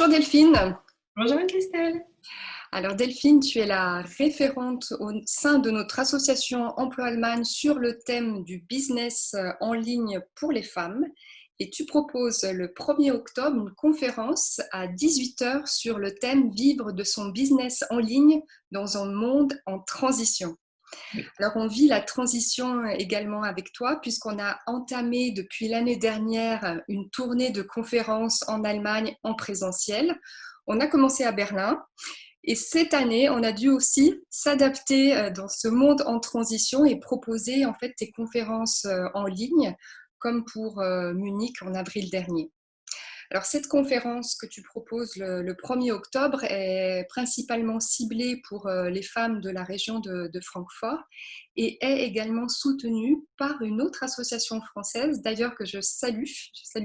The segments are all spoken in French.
Bonjour Delphine. Bonjour Christelle. Alors Delphine, tu es la référente au sein de notre association Emploi Allemagne sur le thème du business en ligne pour les femmes et tu proposes le 1er octobre une conférence à 18 heures sur le thème Vivre de son business en ligne dans un monde en transition. Oui. Alors on vit la transition également avec toi puisqu'on a entamé depuis l'année dernière une tournée de conférences en Allemagne en présentiel. On a commencé à Berlin. Et cette année, on a dû aussi s'adapter dans ce monde en transition et proposer en fait des conférences en ligne, comme pour Munich en avril dernier. Alors cette conférence que tu proposes le 1er octobre est principalement ciblée pour les femmes de la région de Francfort et est également soutenue par une autre association française, d'ailleurs que je salue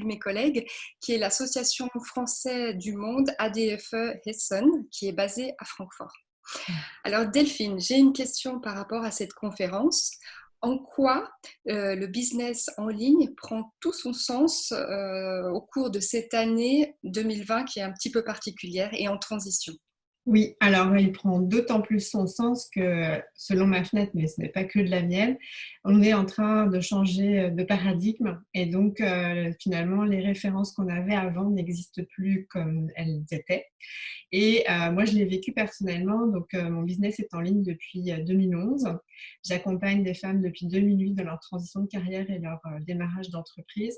mes collègues, qui est l'Association française du monde ADFE Hessen, qui est basée à Francfort. Alors Delphine, j'ai une question par rapport à cette conférence. En quoi le business en ligne prend tout son sens au cours de cette année 2020 qui est un petit peu particulière et en transition? Oui, alors il prend d'autant plus son sens que, selon ma fenêtre, mais ce n'est pas que de la mienne, on est en train de changer de paradigme et donc finalement les références qu'on avait avant n'existent plus comme elles étaient. Et moi, je l'ai vécu personnellement. Donc, mon business est en ligne depuis 2011. J'accompagne des femmes depuis 2008 dans leur transition de carrière et leur démarrage d'entreprise.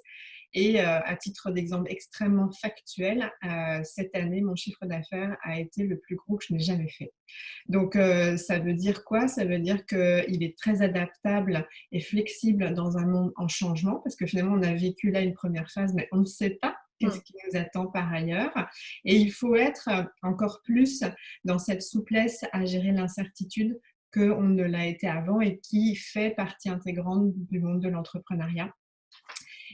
Et à titre d'exemple extrêmement factuel, cette année, mon chiffre d'affaires a été le plus gros que je n'ai jamais fait. Donc, ça veut dire quoi? Ça veut dire qu'il est très adaptable et flexible dans un monde en changement, parce que finalement, on a vécu là une première phase, mais on ne sait pas qu'est-ce qui nous attend par ailleurs. Et il faut être encore plus dans cette souplesse à gérer l'incertitude qu'on ne l'a été avant et qui fait partie intégrante du monde de l'entrepreneuriat.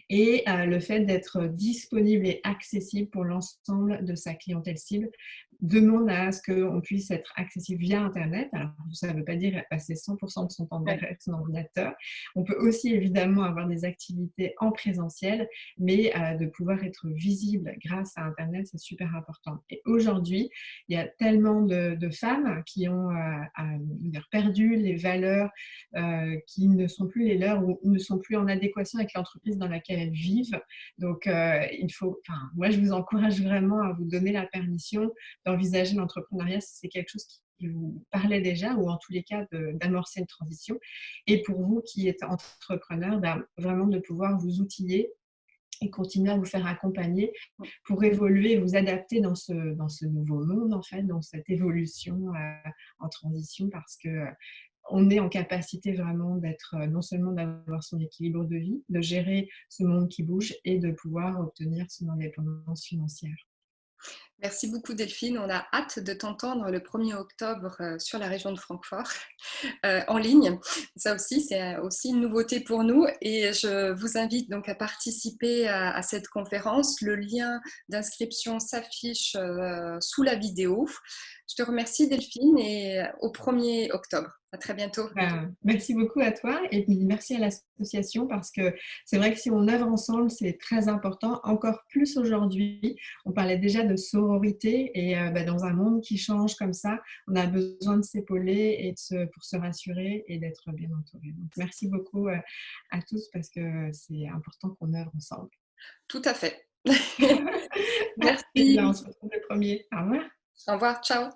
Et le fait d'être disponible et accessible pour l'ensemble de sa clientèle cible demande à ce qu'on puisse être accessible via Internet. Alors, ça ne veut pas dire passer 100% de son temps derrière son ordinateur. On peut aussi évidemment avoir des activités en présentiel, mais de pouvoir être visible grâce à Internet, c'est super important. Et aujourd'hui, il y a tellement de femmes qui ont perdu les valeurs qui ne sont plus les leurs ou ne sont plus en adéquation avec l'entreprise dans laquelle elles vivent. Donc, moi, je vous encourage vraiment à vous donner la permission d'envisager l'entrepreneuriat si c'est quelque chose qui vous parlait déjà ou en tous les cas d'amorcer une transition. Et pour vous qui êtes entrepreneur, vraiment de pouvoir vous outiller et continuer à vous faire accompagner pour évoluer et vous adapter dans ce nouveau monde, en fait, dans cette évolution en transition, parce que on est en capacité vraiment d'être, non seulement d'avoir son équilibre de vie, de gérer ce monde qui bouge et de pouvoir obtenir son indépendance financière. Merci beaucoup Delphine, on a hâte de t'entendre le 1er octobre sur la région de Francfort en ligne. Ça aussi, c'est aussi une nouveauté pour nous et je vous invite donc à participer à cette conférence. Le lien d'inscription s'affiche sous la vidéo. Je te remercie Delphine et au 1er octobre. À très bientôt. Merci beaucoup à toi et puis merci à l'association parce que c'est vrai que si on œuvre ensemble, c'est très important, encore plus aujourd'hui. On parlait déjà de sororité et dans un monde qui change comme ça, on a besoin de s'épauler et pour se rassurer et d'être bien entouré. Donc, merci beaucoup à tous parce que c'est important qu'on œuvre ensemble. Tout à fait. Et bien, on Merci. se retrouve le premier. Au revoir. Au revoir. Ciao.